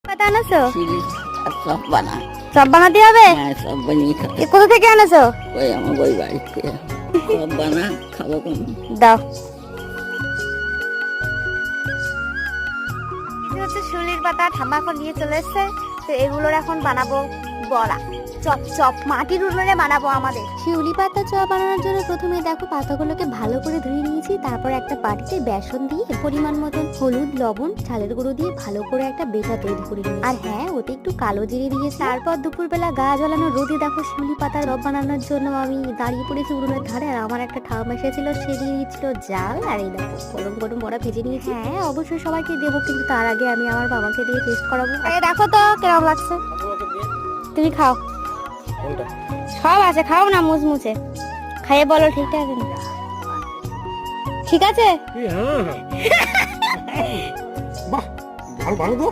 পাতা আনছো? সব বানা, সব বানাতে হবে? হ্যাঁ সব বানিয়ে খাবো। কোথা থেকে আনছো? ওই আমার ওই বাড়িতে সব বানা খাবো কোন। দাও। এটা হচ্ছে শুলির পাতা, ঠাম্মা এখন নিয়ে চলে এসছে। তো এগুলোর এখন বানাবো বড়া, চপ চপ মাটির উনুনে বানাবো আমাদের। শিউলি পাতা চপ বানানোর জন্য প্রথমে দেখো পাতাগুলোকে ভালো করে ধুয়ে নিয়েছি। তারপর একটা বাটিতে বেসন দিয়ে পরিমাণ মতন হলুদ, লবণ, চালের গুঁড়ো দিয়ে ভালো করে একটা বেটা তৈরি করে নিয়েছি। আর হ্যাঁ, ওতে একটু কালো জিরে দিয়েছি। তারপর দুপুরবেলা গা জ্বালানো রোদে দেখো শিউলি পাতা চপ বানানোর জন্য আমি দাঁড়িয়ে পড়েছি উনুনের ধারে। আর আমার একটা ঠাম্মা এসেছিল, সে দিয়ে দিচ্ছিল জাল। আর এই দেখো গরম গরম বড়া ভেজে নিয়েছি। হ্যাঁ অবশ্যই সবাইকে দেবো, কিন্তু তার আগে আমি আমার বাবাকে দিয়ে টেস্ট করাবো। দেখো তো কেমন লাগছে, তুমি খাও। সব আছে, খাও না মুচমুচে, খাইয়ে বলো ঠিকঠাক আছে না। ঠিক আছে। বাহ, ভালো ভালো তো।